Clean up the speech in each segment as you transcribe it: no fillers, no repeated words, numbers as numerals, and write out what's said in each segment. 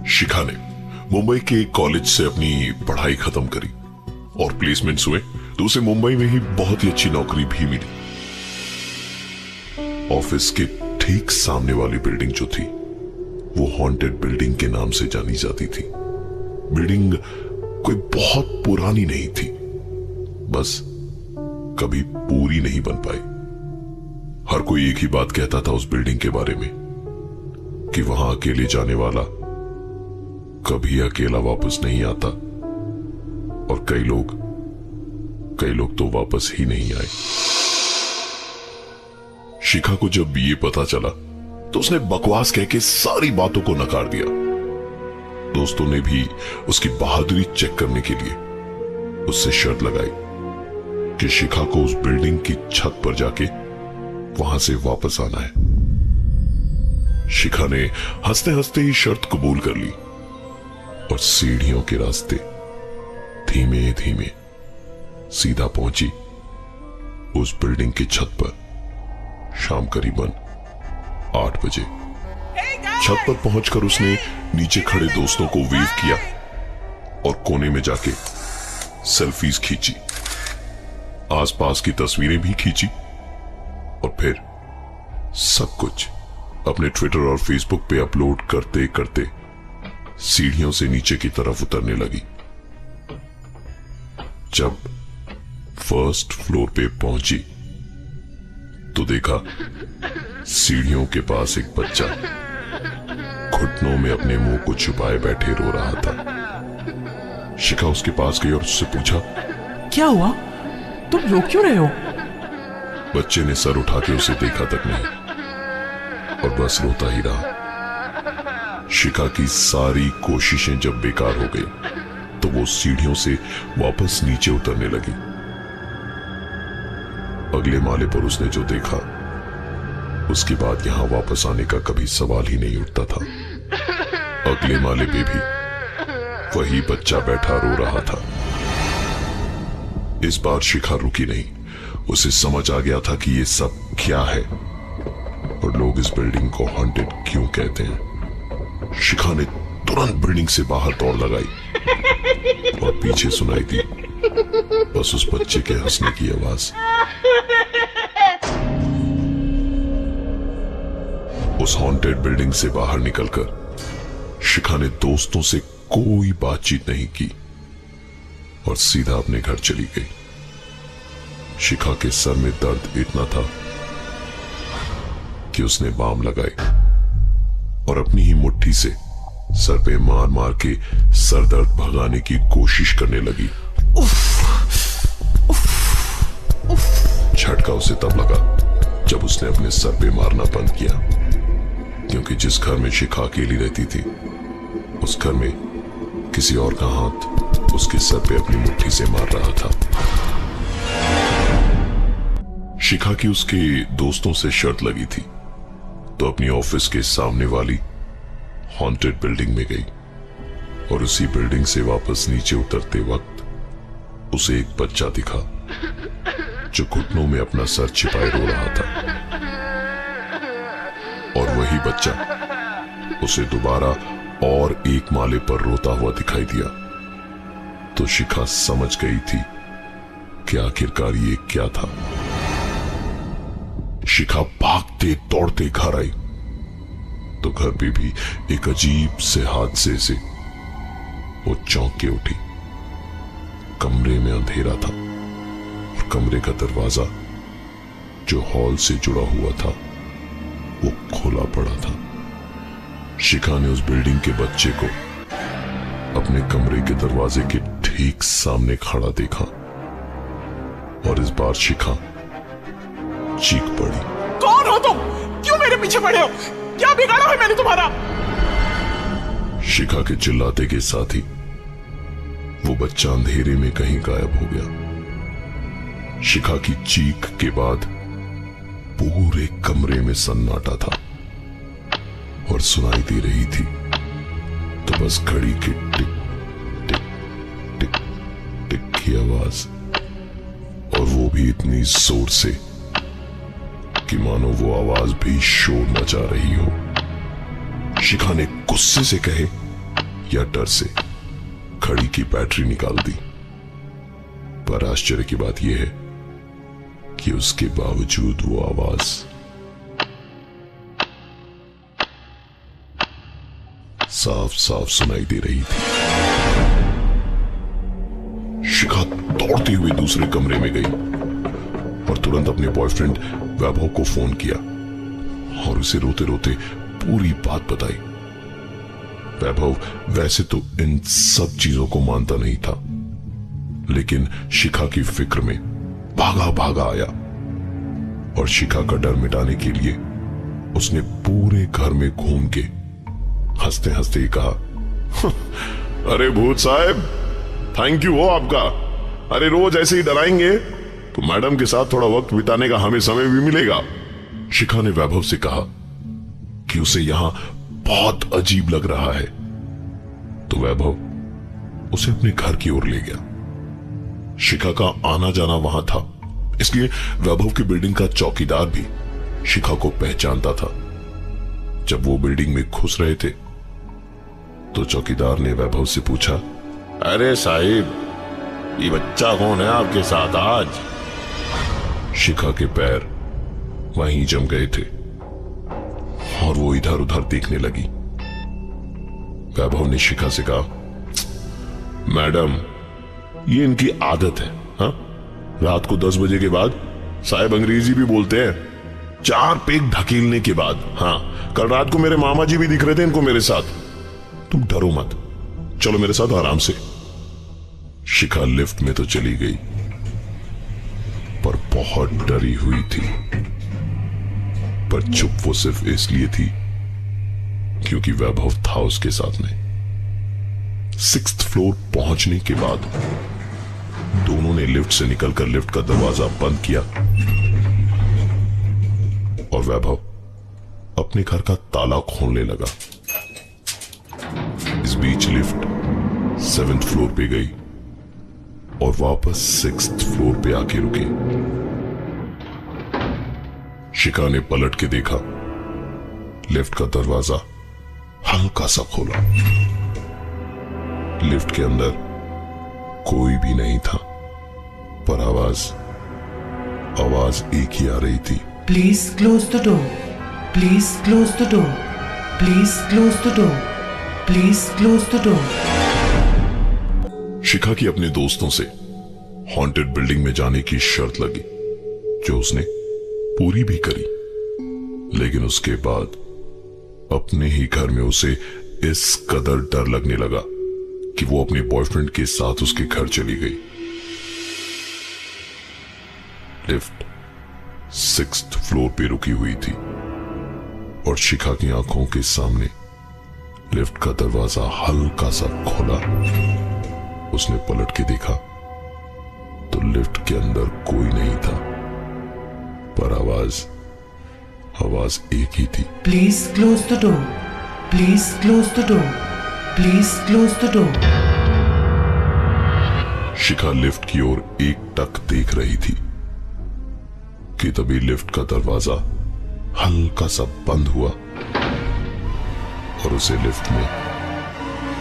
शिखा ने मुंबई के कॉलेज से अपनी पढ़ाई खत्म करी और प्लेसमेंट्स हुए तो उसे मुंबई में ही बहुत ही अच्छी नौकरी भी मिली। ऑफिस के ठीक सामने वाली बिल्डिंग जो थी वो हॉन्टेड बिल्डिंग के नाम से जानी जाती थी। बिल्डिंग कोई बहुत पुरानी नहीं थी, बस कभी पूरी नहीं बन पाई। हर कोई एक ही बात कहता था उस बिल्डिंग के बारे में कि वहां अकेले जाने वाला कभी अकेला वापस नहीं आता, और कई लोग तो वापस ही नहीं आए। शिखा को जब ये पता चला तो उसने बकवास कह के सारी बातों को नकार दिया। दोस्तों ने भी उसकी बहादुरी चेक करने के लिए उससे शर्त लगाई कि शिखा को उस बिल्डिंग की छत पर जाके वहां से वापस आना है। शिखा ने हंसते हंसते ही शर्त कबूल कर ली और सीढ़ियों के रास्ते धीमे धीमे सीधा पहुंची उस बिल्डिंग की छत पर। शाम करीबन 8 बजे छत पर पहुंचकर उसने नीचे खड़े दोस्तों को वेव किया और कोने में जाके सेल्फीज खींची, आसपास की तस्वीरें भी खींची और फिर सब कुछ अपने ट्विटर और फेसबुक पे अपलोड करते करते सीढ़ियों से नीचे की तरफ उतरने लगी। जब फर्स्ट फ्लोर पे पहुंची तो देखा सीढ़ियों के पास एक बच्चा घुटनों में अपने मुंह को छुपाए बैठे रो रहा था। शिखा उसके पास गई और उससे पूछा, क्या हुआ, तुम रो क्यों रहे हो? बच्चे ने सर उठा के उसे देखा तक नहीं और बस रोता ही रहा। शिखा की सारी कोशिशें जब बेकार हो गई तो वो सीढ़ियों से वापस नीचे उतरने लगी। अगले माले पर उसने जो देखा उसके बाद यहां वापस आने का कभी सवाल ही नहीं उठता था। अगले माले पे भी वही बच्चा बैठा रो रहा था। इस बार शिखा रुकी नहीं, उसे समझ आ गया था कि ये सब क्या है और लोग इस बिल्डिंग को हॉन्टेड क्यों कहते हैं। शिखा ने तुरंत बिल्डिंग से बाहर दौड़ लगाई और पीछे सुनाई दी बस उस बच्चे के हंसने की आवाज। उस हॉन्टेड बिल्डिंग से बाहर निकलकर शिखा ने दोस्तों से कोई बातचीत नहीं की और सीधा अपने घर चली गई। शिखा के सर में दर्द इतना था कि उसने बाम लगाई और अपनी ही मुट्ठी से सर पे मार मार के सर दर्द भगाने की कोशिश करने लगी। झटका उसे तब लगा जब उसने अपने सर पे मारना बंद किया, क्योंकि जिस घर में शिखा अकेली रहती थी उस घर में किसी और का हाथ उसके सर पे अपनी मुट्ठी से मार रहा था। शिखा की उसके दोस्तों से शर्त लगी थी तो अपनी ऑफिस के सामने वाली हॉन्टेड बिल्डिंग में गई और उसी बिल्डिंग से वापस नीचे उतरते वक्त उसे एक बच्चा दिखा जो घुटनों में अपना सर छिपाए रो रहा था। और वही बच्चा उसे दोबारा और एक माले पर रोता हुआ दिखाई दिया तो शिखा समझ गई थी कि आखिरकार ये क्या था। शिखा भागते दौड़ते घर आई तो घर पे भी एक अजीब से हादसे से वो चौंक के उठी। कमरे में अंधेरा था और कमरे का दरवाजा जो हॉल से जुड़ा हुआ था वो खुला पड़ा था। शिखा ने उस बिल्डिंग के बच्चे को अपने कमरे के दरवाजे के ठीक सामने खड़ा देखा और इस बार शिखा चीख पड़ी, कौन हो तुम? क्यों मेरे पीछे पड़े हो? क्या बिगाड़ा है मैंने तुम्हारा? शिखा के चिल्लाते के साथ ही वो बच्चा अंधेरे में कहीं गायब हो गया। शिखा की चीख के बाद पूरे कमरे में सन्नाटा था और सुनाई दे रही थी तो बस घड़ी की टिक टिक टिक टिक की आवाज, और वो भी इतनी जोर से कि मानो वो आवाज भी शोर मचा रही हो। शिखा ने गुस्से से कहे, या डर से घड़ी की बैटरी निकाल दी। पर आश्चर्य की बात यह है कि उसके बावजूद वो आवाज साफ साफ सुनाई दे रही थी। शिखा दौड़ती हुई दूसरे कमरे में गई और तुरंत अपने बॉयफ्रेंड वैभव को फोन किया और उसे रोते रोते पूरी बात बताई। वैभव वैसे तो इन सब चीजों को मानता नहीं था, लेकिन शिखा की फिक्र में भागा भागा आया और शिखा का डर मिटाने के लिए उसने पूरे घर में घूम के हंसते हंसते ही कहा, अरे भूत साहब, थैंक यू हो आपका। अरे रोज ऐसे ही डराएंगे तो मैडम के साथ थोड़ा वक्त बिताने का हमें समय भी मिलेगा। शिखा ने वैभव से कहा कि उसे यहां बहुत अजीब लग रहा है, तो वैभव उसे अपने घर की ओर ले गया। शिखा का आना जाना वहां था, इसलिए वैभव की बिल्डिंग का चौकीदार भी शिखा को पहचानता था। जब वो बिल्डिंग में घुस रहे थे तो चौकीदार ने वैभव से पूछा, अरे साहिब, ये बच्चा कौन है आपके साथ आज? शिखा के पैर वहीं जम गए थे और वो इधर उधर देखने लगी। वैभव ने शिखा से कहा, मैडम, ये इनकी आदत है। हा? रात को 10 बजे के बाद, साहब अंग्रेजी भी बोलते हैं, 4 पेग ढकेलने के बाद। हाँ, कल रात को मेरे मामा जी भी दिख रहे थे इनको मेरे साथ। तुम डरो मत, चलो मेरे साथ आराम से। शिखा लिफ्ट में तो चली गई, पर बहुत डरी हुई थी। पर चुप वो सिर्फ इसलिए थी क्योंकि वैभव था उसके साथ में। 6th फ्लोर पहुंचने के बाद दोनों ने लिफ्ट से निकलकर लिफ्ट का दरवाजा बंद किया और वैभव अपने घर का ताला खोलने लगा। इस बीच लिफ्ट 7th फ्लोर पे गई और वापस 6th फ्लोर पे आके रुकी। शिखा ने पलट के देखा, लिफ्ट का दरवाजा हल्का सा खोला। लिफ्ट के अंदर कोई भी नहीं था, पर आवाज एक ही आ रही थी, please close the door, please close the door, please close the door, please close the door. Shikha की अपने दोस्तों से हॉन्टेड बिल्डिंग में जाने की शर्त लगी, जो उसने पूरी भी करी। लेकिन उसके बाद अपने ही घर में उसे इस कदर डर लगने लगा कि वो अपने बॉयफ्रेंड के साथ उसके घर चली गई। लिफ्ट 6th फ्लोर पे रुकी हुई थी और शिखा की आंखों के सामने लिफ्ट का दरवाजा हल्का सा खोला। उसने पलट के देखा तो लिफ्ट के अंदर कोई नहीं था, पर आवाज एक ही थी, please close the door, please close the door, please close the door. Shikha lift की ओर एकटक देख रही थी कि तभी लिफ्ट का दरवाजा हल्का सा बंद हुआ और उसे लिफ्ट में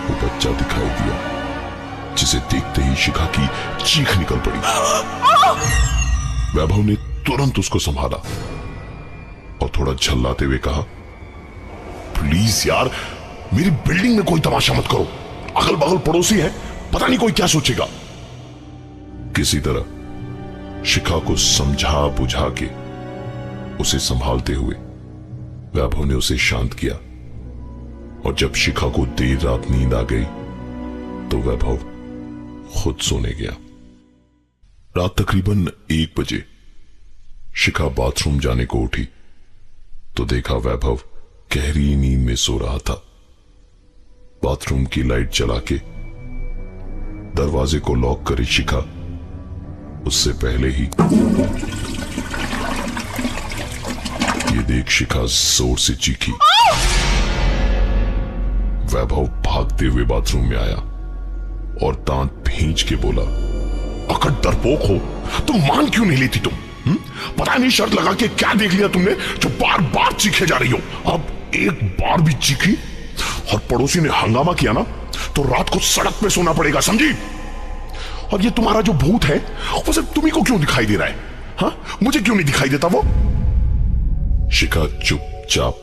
वो बच्चा दिखाई दिया, जिसे देखते ही शिखा की चीख निकल पड़ी। वैभव ने तुरंत उसको संभाला और थोड़ा झल्लाते हुए कहा, प्लीज यार, मेरी बिल्डिंग में कोई तमाशा मत करो, अगल बगल पड़ोसी है, पता नहीं कोई क्या सोचेगा। किसी तरह शिखा को समझा बुझा के उसे संभालते हुए वैभव ने उसे शांत किया और जब शिखा को देर रात नींद आ गई तो वैभव खुद सोने गया। रात तकरीबन 1 बजे शिखा बाथरूम जाने को उठी तो देखा वैभव गहरी नींद में सो रहा था। बाथरूम की लाइट जला के दरवाजे को लॉक करे शिखा उससे पहले ही ये देख शिखा जोर से चीखी। वैभव भागते हुए बाथरूम में आया और दांत भींच के बोला, अकड़ डरपोक हो, तुम मान क्यों नहीं लेती तुम? पता नहीं शर्त लगा के क्या देख लिया तुमने जो बार बार चीखे जा रही हो? अब एक बार भी चीखी और पड़ोसी ने हंगामा किया ना तो रात को सड़क पे सोना पड़ेगा, समझी? और ये तुम्हारा जो भूत है वो सिर्फ तुम्ही को क्यों दिखाई दे रहा है? हाँ, मुझे क्यों नहीं दिखाई देता वो? शिखा चुपचाप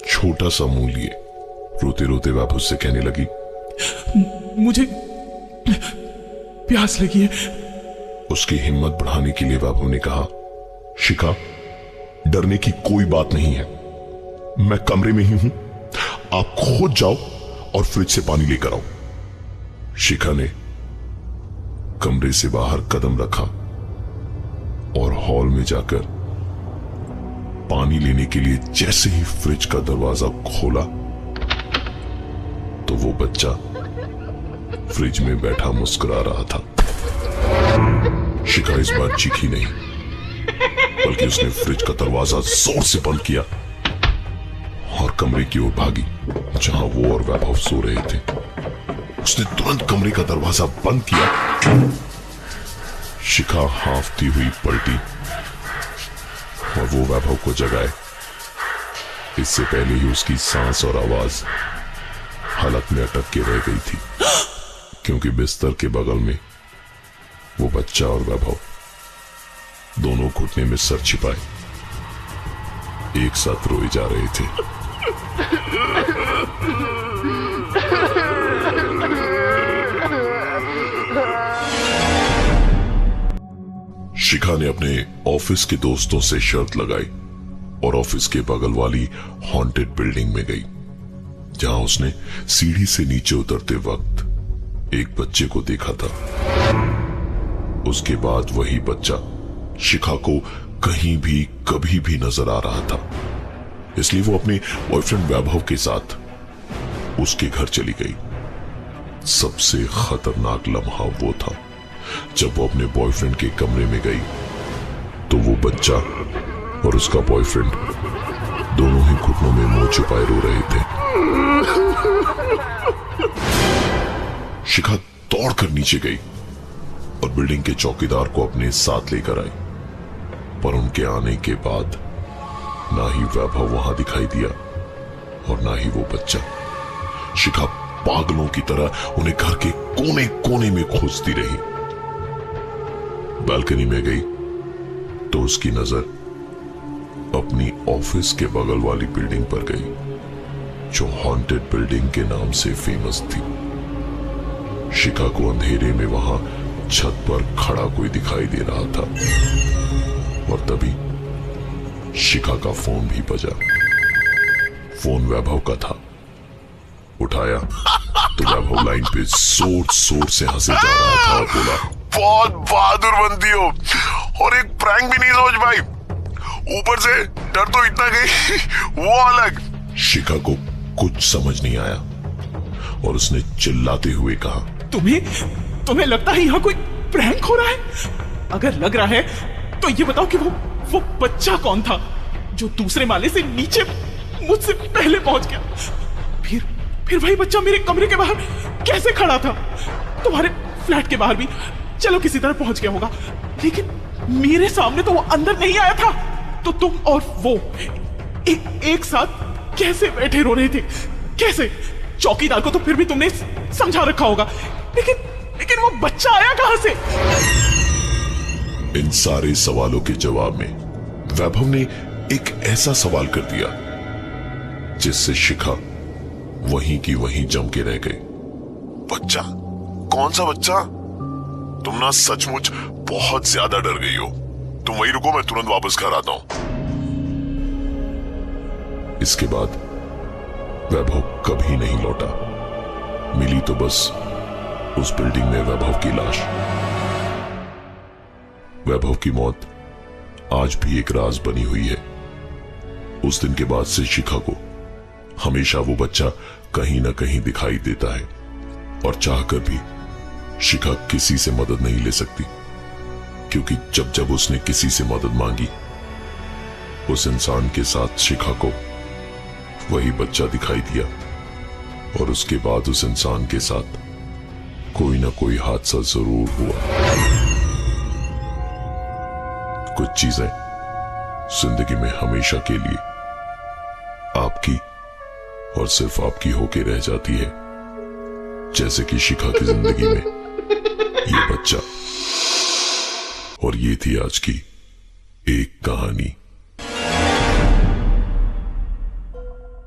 छोटा सा मुंह लिए रोते रोते वैभव से कहने लगी, मुझे प्यास लगी है। उसकी हिम्मत बढ़ाने के लिए वैभव ने कहा, शिखा, डरने की कोई बात नहीं है, मैं कमरे में ही हूं, आप खुद जाओ और फ्रिज से पानी लेकर आओ। शिखा ने कमरे से बाहर कदम रखा और हॉल में जाकर पानी लेने के लिए जैसे ही फ्रिज का दरवाजा खोला तो वो बच्चा फ्रिज में बैठा मुस्कुरा रहा था। शिखा इस बार चीखी नहीं, बल्कि उसने फ्रिज का दरवाजा जोर से बंद किया और कमरे की ओर भागी जहां वो और वैभव सो रहे थे। उसने तुरंत कमरे का दरवाजा बंद किया। शिखा हांफती हुई पलटी और वो वैभव को जगाए इससे पहले ही उसकी सांस और आवाज हलक में अटक के रह गई थी, क्योंकि बिस्तर के बगल में वो बच्चा और वैभव दोनों घुटने में सर छिपाए एक साथ रोए जा रहे थे। शिखा ने अपने ऑफिस के दोस्तों से शर्त लगाई और ऑफिस के बगल वाली हॉन्टेड बिल्डिंग में गई, जहां उसने सीढ़ी से नीचे उतरते वक्त एक बच्चे को देखा था। उसके बाद वही बच्चा शिखा को कहीं भी कभी भी नजर आ रहा था, इसलिए वो अपने बॉयफ्रेंड वैभव के साथ उसके घर चली गई। सबसे खतरनाक लम्हा वो था जब वो अपने बॉयफ्रेंड के कमरे में गई तो वो बच्चा और उसका बॉयफ्रेंड दोनों ही घुटनों में मुंह छुपाए रो रहे थे। शिखा दौड़कर नीचे गई और बिल्डिंग के चौकीदार को अपने साथ लेकर आई, पर उनके आने के बाद ना ही वैभव वहां दिखाई दिया और ना ही वो बच्चा। शिखा पागलों की तरह उन्हें घर के कोने कोने में खोजती रही। बालकनी में गई तो उसकी नजर अपनी ऑफिस के बगल वाली बिल्डिंग पर गई, जो हॉन्टेड बिल्डिंग के नाम से फेमस थी। शिखा को अंधेरे में वहां छत पर खड़ा कोई दिखाई दे रहा था और तभी शिखा का फोन भी बजा। फोन वैभव का था। उठाया तो वैभव लाइन पे जोर जोर से हंसे जा रहा था और बोला, बहुत बहादुर बनती हो और एक प्रैंक भी नहीं सोच भाई, ऊपर से डर तो इतना गई वो अलग। शिखा को कुछ समझ नहीं आया और उसने चिल्लाते हुए कहा, तुम्हें लगता है यहाँ कोई प्रैंक हो रहा है? अगर लग रहा है तो ये बताओ कि वो बच्चा कौन था जो दूसरे माले से नीचे मुझसे पहले पहुंच गया? फिर वही बच्चा मेरे कमरे के बाहर कैसे खड़ा था? तुम्हारे फ्लैट के बाहर भी चलो किसी तरह पहुंच गया होगा, लेकिन मेरे सामने तो वो अंदर नहीं आया था। तो तुम और वो एक साथ कैसे बैठे रो रहे थे? कैसे? चौकीदार को तो फिर भी तुमने समझा रखा होगा, लेकिन वो बच्चा आया कहां से? इन सारे सवालों के जवाब में वैभव ने एक ऐसा सवाल कर दिया जिससे शिखा वहीं की वहीं जम के रह गई। बच्चा? कौन सा बच्चा? तुम ना सचमुच बहुत ज्यादा डर गई हो। तुम वहीं रुको, मैं तुरंत वापस घर आता हूं। इसके बाद वैभव कभी नहीं लौटा। मिली तो बस उस बिल्डिंग में वैभव की लाश। वैभव की मौत आज भी एक राज बनी हुई है। उस दिन के बाद से शिखा को हमेशा वो बच्चा कहीं ना कहीं दिखाई देता है और चाहकर भी शिखा किसी से मदद नहीं ले सकती, क्योंकि जब जब उसने किसी से मदद मांगी उस इंसान के साथ शिखा को वही बच्चा दिखाई दिया और उसके बाद उस इंसान के साथ कोई ना कोई हादसा जरूर हुआ। कुछ चीजें जिंदगी में हमेशा के लिए आपकी और सिर्फ आपकी होके रह जाती है, जैसे कि शिखा की जिंदगी में ये बच्चा। और ये थी आज की एक कहानी।